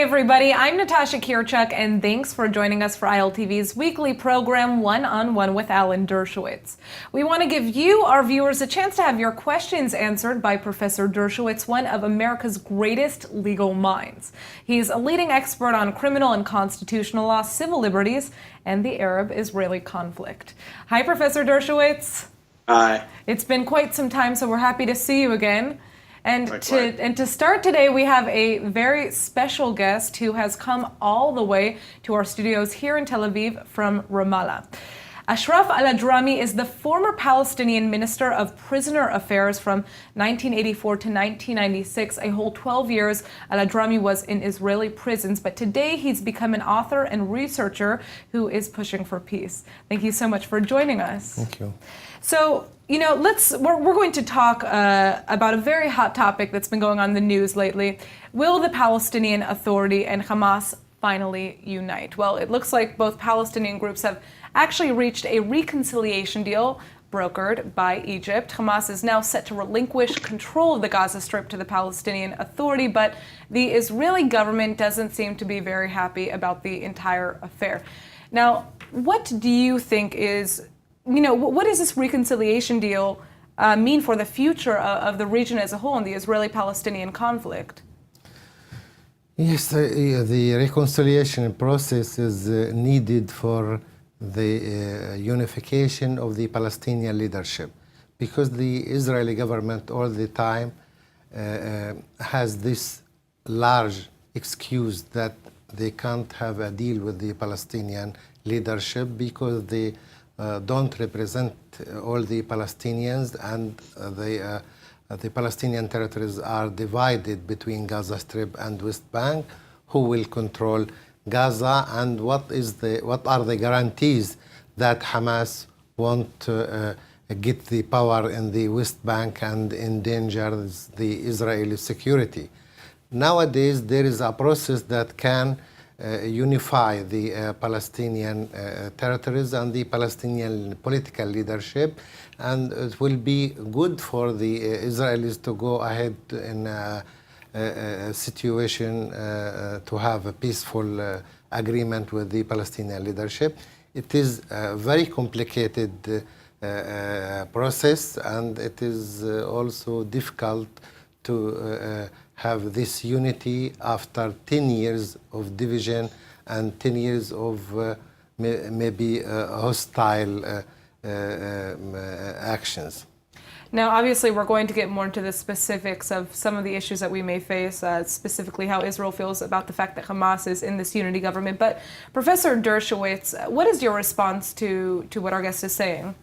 everybody, I'm Natasha Kirchuk, and thanks for joining us for ILTV's weekly program, One-on-One with Alan Dershowitz. We want to give you, our viewers, a chance to have your questions answered by Professor Dershowitz, one of America's greatest legal minds. He's a leading expert on criminal and constitutional law, civil liberties, and the Arab-Israeli conflict. Hi, Professor Dershowitz. Hi. It's been quite some time, so we're happy to see you again. And to start today, we have a very special guest who has come all the way to our studios here in Tel Aviv from Ramallah. Ashraf al-Adrami is the former Palestinian Minister of Prisoner Affairs from 1984 to 1996. A whole 12 years, al-Adrami was in Israeli prisons, but today he's become an author and researcher who is pushing for peace. Thank you so much for joining us. Thank you. So, we're going to talk about a very hot topic that's been going on in the news lately. Will the Palestinian Authority and Hamas finally unite? Well, it looks like both Palestinian groups have actually reached a reconciliation deal brokered by Egypt. Hamas is now set to relinquish control of the Gaza Strip to the Palestinian Authority, but the Israeli government doesn't seem to be very happy about the entire affair. Now, what do you think is what does this reconciliation deal mean for the future of the region as a whole in the Israeli-Palestinian conflict? Yes, the reconciliation process is needed for the unification of the Palestinian leadership, because the Israeli government all the time has this large excuse that they can't have a deal with the Palestinian leadership because they don't represent all the Palestinians, and the Palestinian territories are divided between Gaza Strip and West Bank. Who will control Gaza, and what are the guarantees that Hamas won't get the power in the West Bank and endangers the Israeli security? Nowadays, there is a process that can unify the Palestinian territories and the Palestinian political leadership, and it will be good for the Israelis to go ahead in a situation to have a peaceful agreement with the Palestinian leadership. It is a very complicated process, and it is also difficult to have this unity after 10 years of division and 10 years of maybe hostile actions. Now, obviously, we're going to get more into the specifics of some of the issues that we may face, specifically how Israel feels about the fact that Hamas is in this unity government. But Professor Dershowitz, what is your response to what our guest is saying?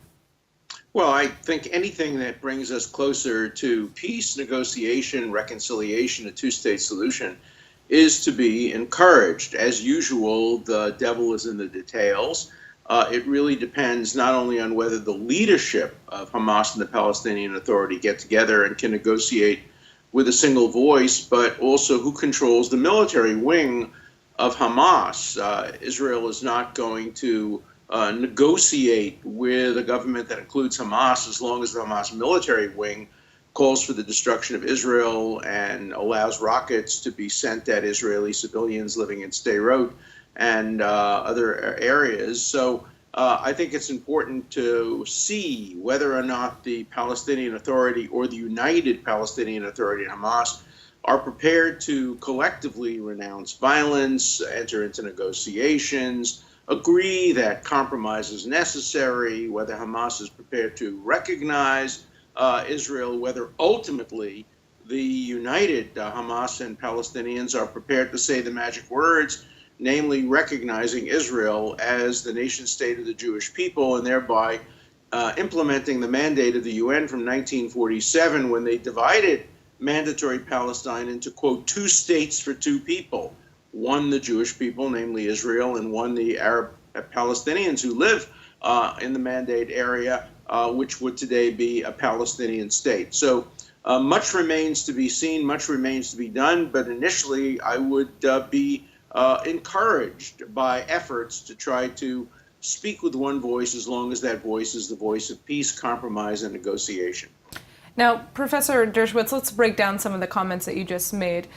Well, I think anything that brings us closer to peace, negotiation, reconciliation, a two-state solution is to be encouraged. As usual, the devil is in the details. It really depends not only on whether the leadership of Hamas and the Palestinian Authority get together and can negotiate with a single voice, but also who controls the military wing of Hamas. Israel is not going to negotiate with a government that includes Hamas as long as the Hamas military wing calls for the destruction of Israel and allows rockets to be sent at Israeli civilians living in Sderot and other areas. So I think it's important to see whether or not the Palestinian Authority or the United Palestinian Authority and Hamas are prepared to collectively renounce violence, enter into negotiations, agree that compromise is necessary, whether Hamas is prepared to recognize Israel, whether ultimately the united Hamas and Palestinians are prepared to say the magic words, namely recognizing Israel as the nation state of the Jewish people, and thereby implementing the mandate of the UN from 1947 when they divided mandatory Palestine into, quote, two states for two people. One, the Jewish people, namely Israel, and one, the Arab Palestinians who live in the mandate area, which would today be a Palestinian state. So much remains to be seen, much remains to be done, but initially I would be encouraged by efforts to try to speak with one voice, as long as that voice is the voice of peace, compromise, and negotiation. Now, Professor Dershowitz, let's break down some of the comments that you just made.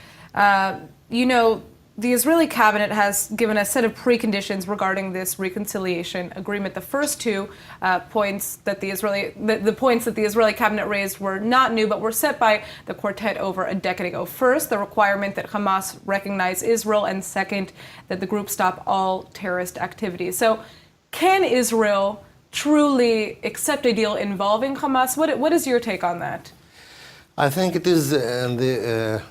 the Israeli cabinet has given a set of preconditions regarding this reconciliation agreement. The first two points that the points that the Israeli cabinet raised were not new, but were set by the quartet over a decade ago. First, the requirement that Hamas recognize Israel, and second, that the group stop all terrorist activities. So, can Israel truly accept a deal involving Hamas? What is your take on that? I think it is in the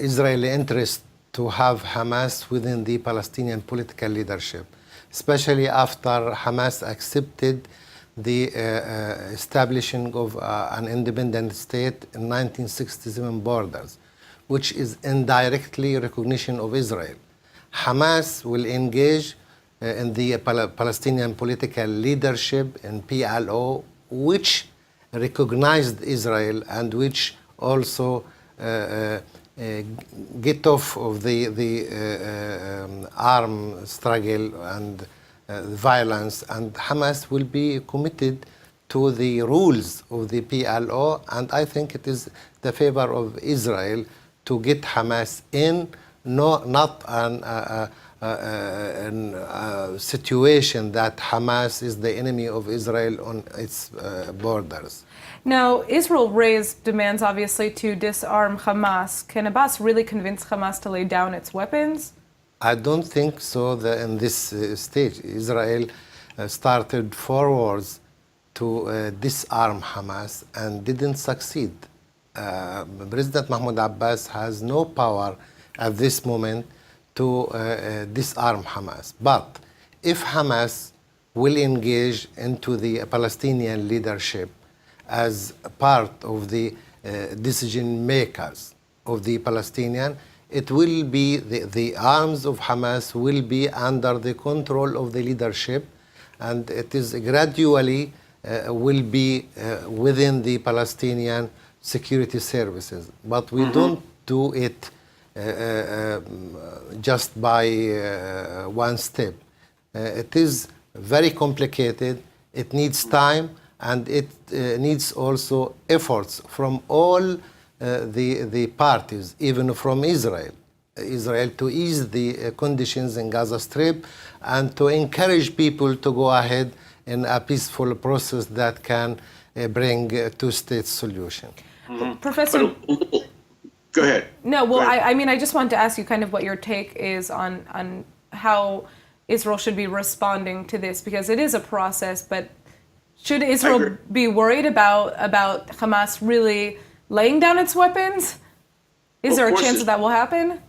Israeli interest to have Hamas within the Palestinian political leadership, especially after Hamas accepted the establishing of an independent state in 1967 borders, which is indirectly recognition of Israel. Hamas will engage in the Palestinian political leadership in PLO, which recognized Israel and which also get off of the armed struggle and violence, and Hamas will be committed to the rules of the PLO, and I think it is the favor of Israel to get Hamas in, not a situation that Hamas is the enemy of Israel on its borders. Now, Israel raised demands, obviously, to disarm Hamas. Can Abbas really convince Hamas to lay down its weapons? I don't think so. In this stage, Israel started forwards to disarm Hamas and didn't succeed. President Mahmoud Abbas has no power at this moment to disarm Hamas. But if Hamas will engage into the Palestinian leadership as part of the decision makers of the Palestinian, it will be the arms of Hamas will be under the control of the leadership, and it is gradually will be within the Palestinian security services. But we don't do it just by one step. It is very complicated. It needs time, and it needs also efforts from all the parties, even from Israel to ease the conditions in Gaza Strip and to encourage people to go ahead in a peaceful process that can bring a two-state solution. Professor... Go ahead. No, well, Go ahead. I mean, I just wanted to ask you kind of what your take is on how Israel should be responding to this, because it is a process, but should Israel be worried about Hamas really laying down its weapons? Is there a chance that will happen?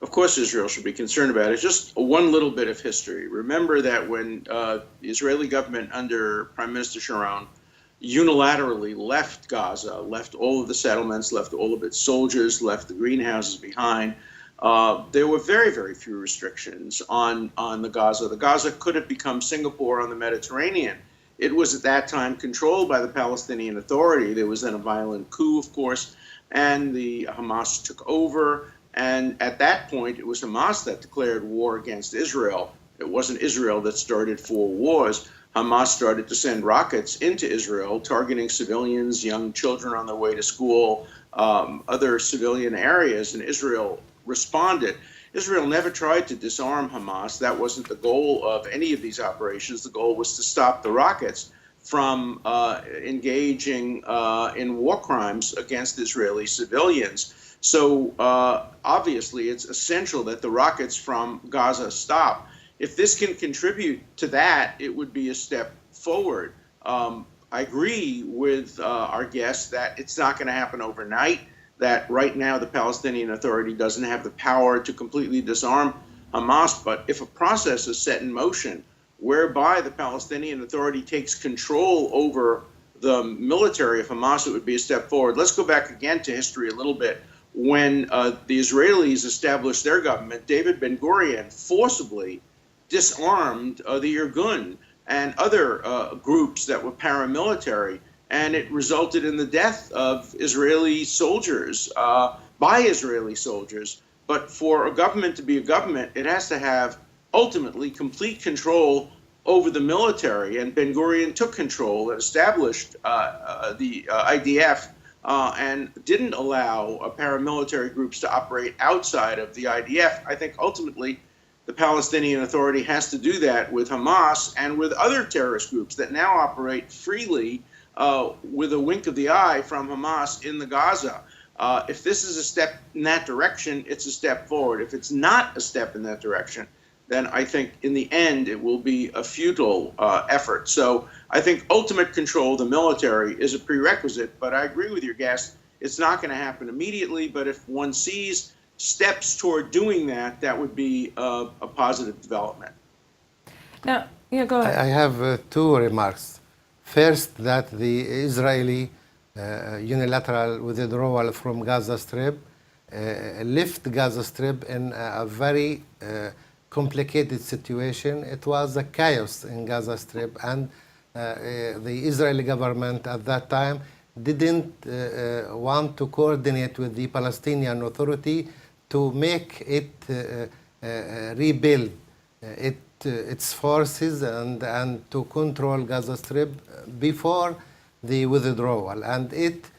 Of course Israel should be concerned about it. Just one little bit of history. Remember that when the Israeli government under Prime Minister Sharon unilaterally left Gaza, left all of the settlements, left all of its soldiers, left the greenhouses behind, there were very, very few restrictions on the Gaza. The Gaza could have become Singapore on the Mediterranean. It was at that time controlled by the Palestinian Authority. There was then a violent coup, of course, and the Hamas took over. And at that point, it was Hamas that declared war against Israel. It wasn't Israel that started 4 wars. Hamas started to send rockets into Israel, targeting civilians, young children on their way to school, other civilian areas, and Israel responded. Israel never tried to disarm Hamas. That wasn't the goal of any of these operations. The goal was to stop the rockets from engaging in war crimes against Israeli civilians. So obviously it's essential that the rockets from Gaza stop. If this can contribute to that, it would be a step forward. I agree with our guests that it's not going to happen overnight, that right now the Palestinian Authority doesn't have the power to completely disarm Hamas. But if a process is set in motion whereby the Palestinian Authority takes control over the military of Hamas, it would be a step forward. Let's go back again to history a little bit. When the Israelis established their government, David Ben-Gurion forcibly disarmed the Irgun and other groups that were paramilitary, and it resulted in the death of Israeli soldiers by Israeli soldiers. But for a government to be a government, it has to have ultimately complete control over the military, and Ben-Gurion took control and established the IDF, and didn't allow paramilitary groups to operate outside of the IDF. I think ultimately the Palestinian Authority has to do that with Hamas and with other terrorist groups that now operate freely with a wink of the eye from Hamas in the Gaza. If this is a step in that direction, it's a step forward. If it's not a step in that direction, then I think in the end it will be a futile effort. So I think ultimate control of the military is a prerequisite, but I agree with your guest, it's not going to happen immediately, but if one sees steps toward doing that, that would be a positive development. Now, yeah, go ahead. I have two remarks. First, that the Israeli unilateral withdrawal from Gaza Strip left Gaza Strip in a very complicated situation. It was a chaos in Gaza Strip, and the Israeli government at that time didn't want to coordinate with the Palestinian Authority to make it rebuild its forces and to control Gaza Strip before the withdrawal. And it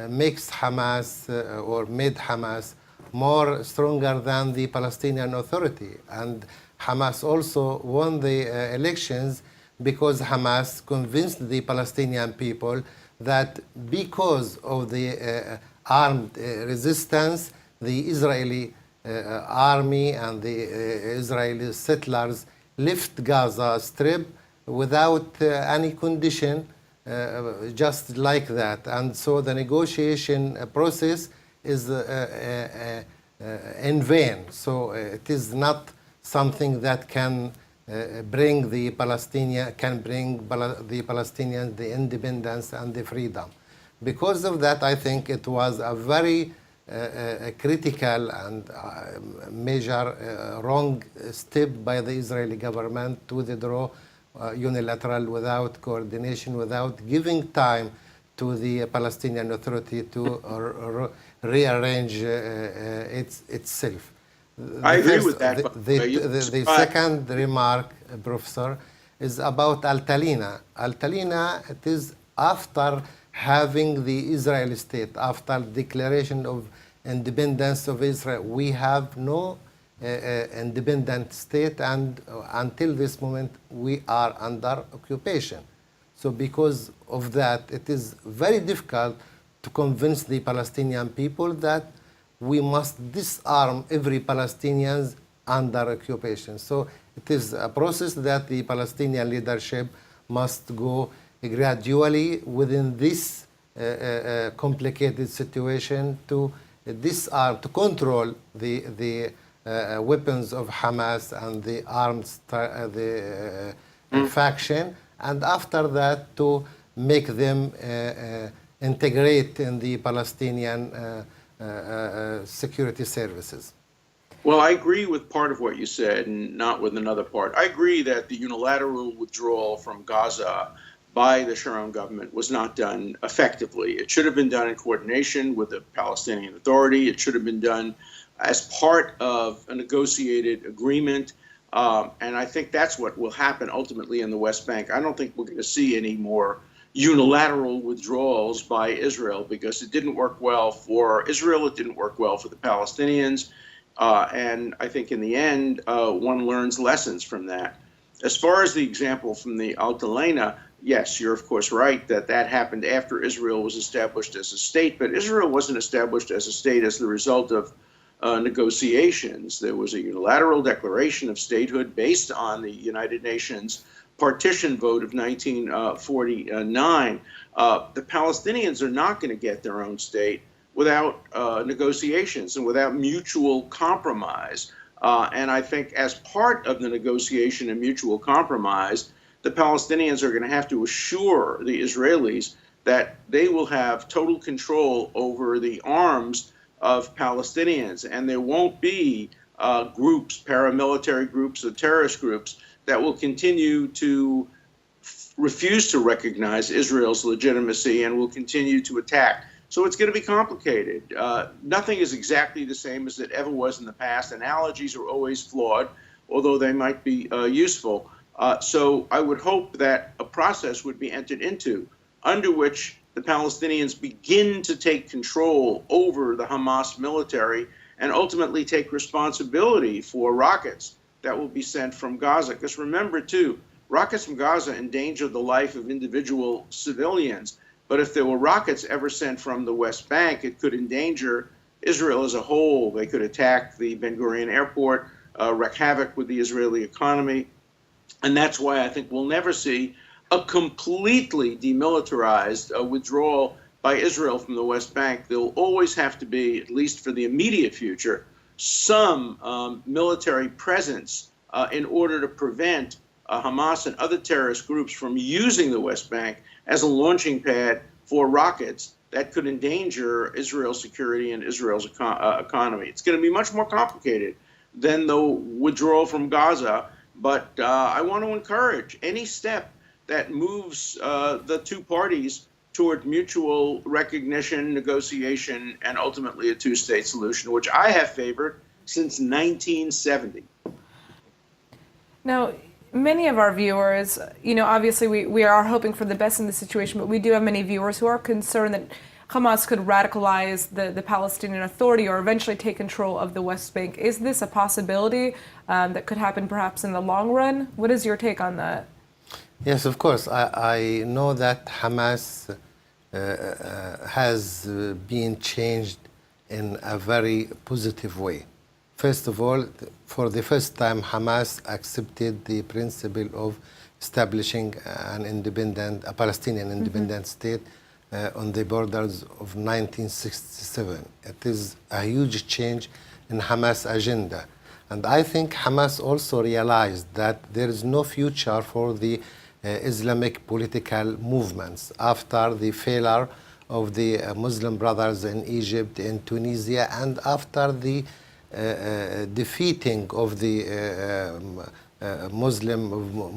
makes Hamas or made Hamas more stronger than the Palestinian Authority. And Hamas also won the elections because Hamas convinced the Palestinian people that because of the armed resistance, the Israeli army and the Israeli settlers left Gaza Strip without any condition, just like that. And so the negotiation process is in vain. So it is not something that can bring the Palestinians the independence and the freedom. Because of that, I think it was a very critical and major wrong step by the Israeli government to withdraw unilateral without coordination, without giving time to the Palestinian Authority to rearrange itself. I agree with that. The second remark, Professor, is about Al-Talina. Al-Talina, it is after having the Israeli state, after declaration of independence of Israel. We have no independent state, and until this moment we are under occupation. So because of that, it is very difficult to convince the Palestinian people that we must disarm every Palestinian under occupation. So it is a process that the Palestinian leadership must go gradually within this complicated situation to disarm, to control the weapons of Hamas and the armed faction, and after that to make them integrate in the Palestinian security services. Well, I agree with part of what you said and not with another part. I agree that the unilateral withdrawal from Gaza by the Sharon government was not done effectively. It should have been done in coordination with the Palestinian Authority. It should have been done as part of a negotiated agreement. And I think that's what will happen ultimately in the West Bank. I don't think we're going to see any more unilateral withdrawals by Israel because it didn't work well for Israel. It didn't work well for the Palestinians. And I think in the end, one learns lessons from that. As far as the example from the Al-Talina, yes, you're of course right that that happened after Israel was established as a state, but Israel wasn't established as a state as the result of negotiations. There was a unilateral declaration of statehood based on the United Nations partition vote of 1949. The Palestinians are not going to get their own state without negotiations and without mutual compromise. And I think as part of the negotiation and mutual compromise, the Palestinians are going to have to assure the Israelis that they will have total control over the arms of Palestinians, and there won't be groups, paramilitary groups or terrorist groups that will continue to refuse to recognize Israel's legitimacy and will continue to attack. So it's going to be complicated. Nothing is exactly the same as it ever was in the past. Analogies are always flawed, although they might be useful. So I would hope that a process would be entered into under which the the Palestinians begin to take control over the Hamas military and ultimately take responsibility for rockets that will be sent from Gaza. Because remember, too, rockets from Gaza endanger the life of individual civilians. But if there were rockets ever sent from the West Bank, it could endanger Israel as a whole. They could attack the Ben Gurion airport, wreak havoc with the Israeli economy. And that's why I think we'll never see a completely demilitarized withdrawal by Israel from the West Bank. There will always have to be, at least for the immediate future, some military presence in order to prevent Hamas and other terrorist groups from using the West Bank as a launching pad for rockets that could endanger Israel's security and Israel's economy. It's going to be much more complicated than the withdrawal from Gaza, but I want to encourage any step that moves the two parties toward mutual recognition, negotiation, and ultimately a two-state solution, which I have favored since 1970. Now, many of our viewers, obviously we are hoping for the best in the situation, but we do have many viewers who are concerned that Hamas could radicalize the Palestinian Authority or eventually take control of the West Bank. Is this a possibility that could happen perhaps in the long run? What is your take on that? Yes, of course. I know that Hamas has been changed in a very positive way. First of all, for the first time, Hamas accepted the principle of establishing a Palestinian independent state on the borders of 1967. It is a huge change in Hamas' agenda. And I think Hamas also realized that there is no future for the Islamic political movements after the failure of the Muslim Brothers in Egypt and Tunisia, and after the defeating of the Muslim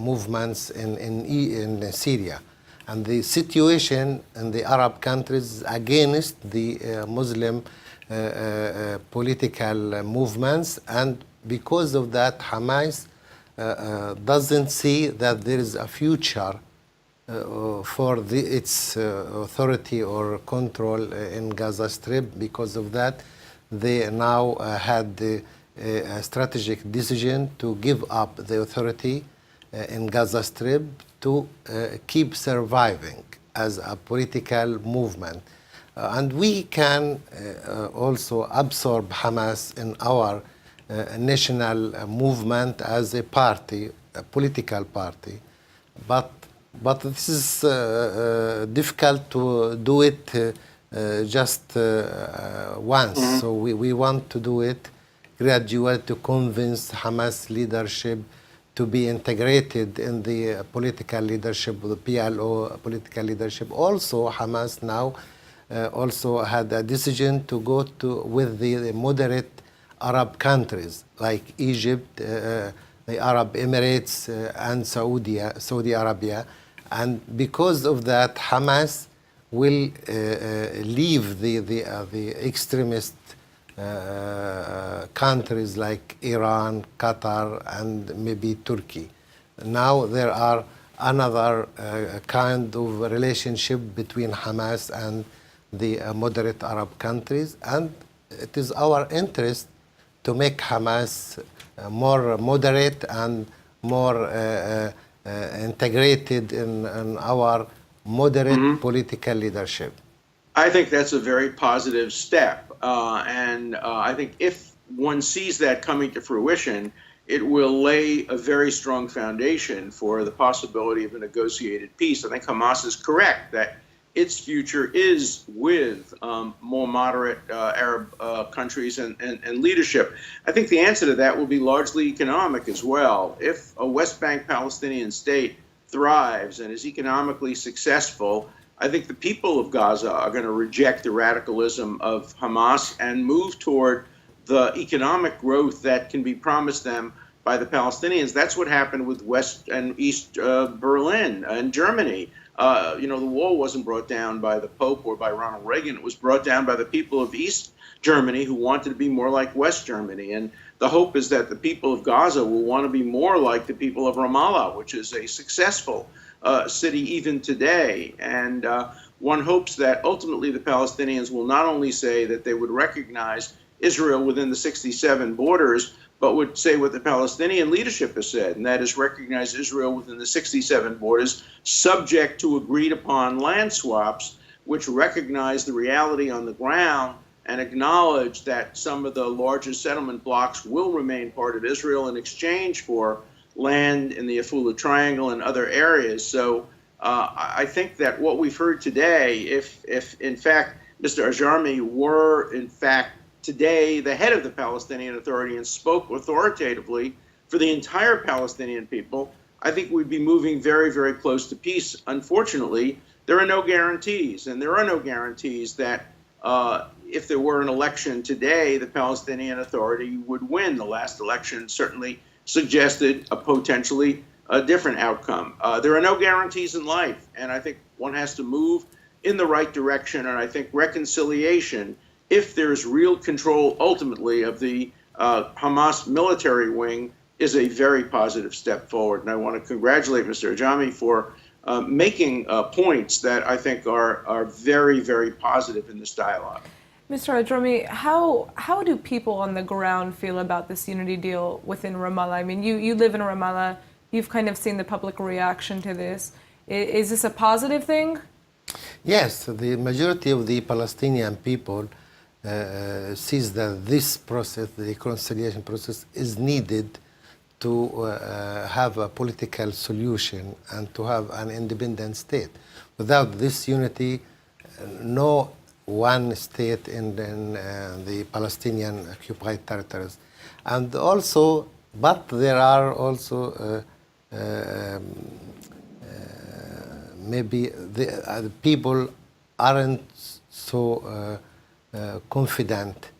movements in Syria. And the situation in the Arab countries against the Muslim political movements, and because of that, Hamas doesn't see that there is a future for its authority or control in Gaza Strip. Because of that, they now had a strategic decision to give up the authority in Gaza Strip to keep surviving as a political movement. And we can also absorb Hamas in our national movement as a party, a political party. But this is difficult to do it just once. Mm-hmm. So we want to do it gradually to convince Hamas leadership to be integrated in the political leadership, the PLO political leadership. Also, Hamas now also had a decision to go with the moderate Arab countries like Egypt, the Arab Emirates, and Saudi Arabia. And because of that, Hamas will leave the extremist countries like Iran, Qatar, and maybe Turkey. Now there are another kind of relationship between Hamas and the moderate Arab countries, and it is our interest to make Hamas more moderate and more integrated in our moderate political leadership. I think that's a very positive step. And I think if one sees that coming to fruition, it will lay a very strong foundation for the possibility of a negotiated peace. I think Hamas is correct that its future is with more moderate Arab countries and leadership. I think the answer to that will be largely economic as well. If a West Bank Palestinian state thrives and is economically successful, I think the people of Gaza are going to reject the radicalism of Hamas and move toward the economic growth that can be promised them by the Palestinians. That's what happened with West and East Berlin and Germany. The wall wasn't brought down by the Pope or by Ronald Reagan. It was brought down by the people of East Germany who wanted to be more like West Germany. And the hope is that the people of Gaza will want to be more like the people of Ramallah, which is a successful city even today. And one hopes that ultimately the Palestinians will not only say that they would recognize Israel within the 67 borders, but would say what the Palestinian leadership has said, and that is recognize Israel within the 67 borders, subject to agreed upon land swaps, which recognize the reality on the ground and acknowledge that some of the larger settlement blocks will remain part of Israel in exchange for land in the Afula Triangle and other areas. So I think that what we've heard today, if in fact Mr. Ajarmi were in fact today the head of the Palestinian Authority and spoke authoritatively for the entire Palestinian people, I think we'd be moving very, very close to peace. Unfortunately, there are no guarantees, and there are no guarantees that if there were an election today, the Palestinian Authority would win. The last election certainly suggested a potentially different outcome. There are no guarantees in life, and I think one has to move in the right direction, and I think reconciliation, if there's real control ultimately of the Hamas military wing, is a very positive step forward. And I want to congratulate Mr. Ajami for making points that I think are very, very positive in this dialogue. Mr. Ajami, how do people on the ground feel about this unity deal within Ramallah? I mean, you live in Ramallah. You've kind of seen the public reaction to this. Is this a positive thing? Yes, the majority of the Palestinian people sees that this process, the reconciliation process, is needed to have a political solution and to have an independent state. Without this unity, no one state in the Palestinian occupied territories. And also, but there are also maybe the people aren't so confident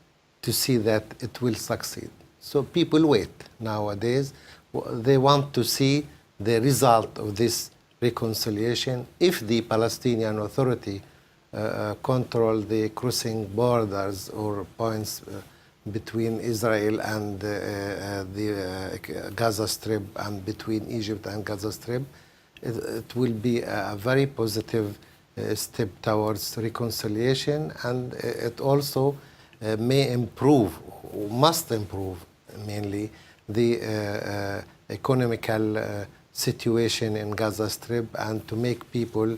to see that it will succeed. So people wait nowadays. They want to see the result of this reconciliation. If the Palestinian Authority control the crossing borders or points between Israel and the Gaza Strip and between Egypt and Gaza Strip, it will be a very positive step towards reconciliation, and it also may improve, must improve mainly the economical situation in Gaza Strip and to make people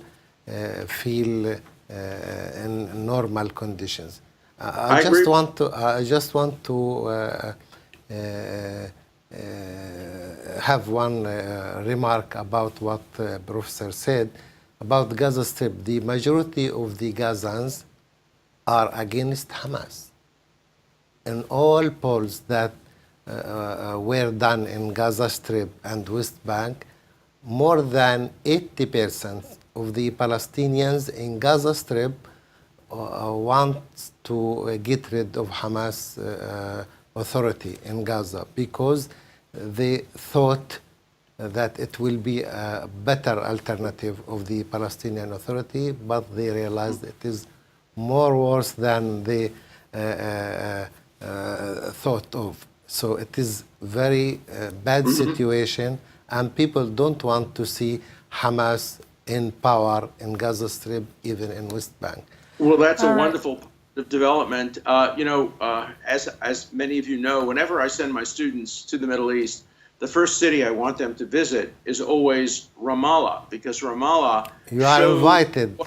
feel in normal conditions. I just want to have one remark about what Professor said about Gaza Strip. The majority of the Gazans are against Hamas. In all polls that were done in Gaza Strip and West Bank, more than 80% of the Palestinians in Gaza Strip want to get rid of Hamas authority in Gaza because they thought that it will be a better alternative of the Palestinian Authority, but they realized it is more worse than they thought of. So it is very bad situation, and people don't want to see Hamas in power in Gaza Strip, even in West Bank. Well, that's a wonderful development. As many of you know, whenever I send my students to the Middle East, the first city I want them to visit is always Ramallah, because Ramallah... You are invited.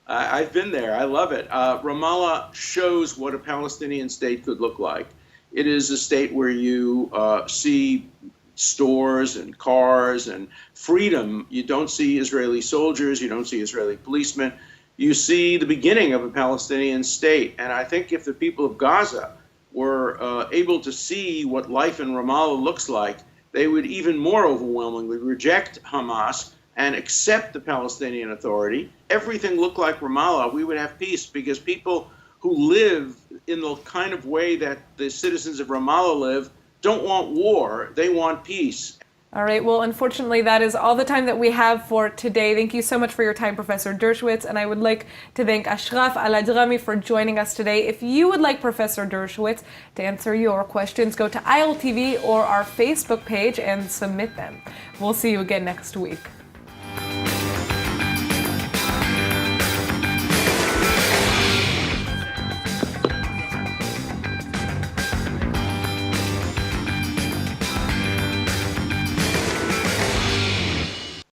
I've been there. I love it. Ramallah shows what a Palestinian state could look like. It is a state where you see stores and cars and freedom. You don't see Israeli soldiers. You don't see Israeli policemen. You see the beginning of a Palestinian state. And I think if the people of Gaza were able to see what life in Ramallah looks like, they would even more overwhelmingly reject Hamas and accept the Palestinian Authority. Everything looked like Ramallah. We would have peace, because people who live in the kind of way that the citizens of Ramallah live don't want war. They want peace. All right. Well, unfortunately, that is all the time that we have for today. Thank you so much for your time, Professor Dershowitz. And I would like to thank Ashraf Al-Adrami for joining us today. If you would like Professor Dershowitz to answer your questions, go to ILTV or our Facebook page and submit them. We'll see you again next week.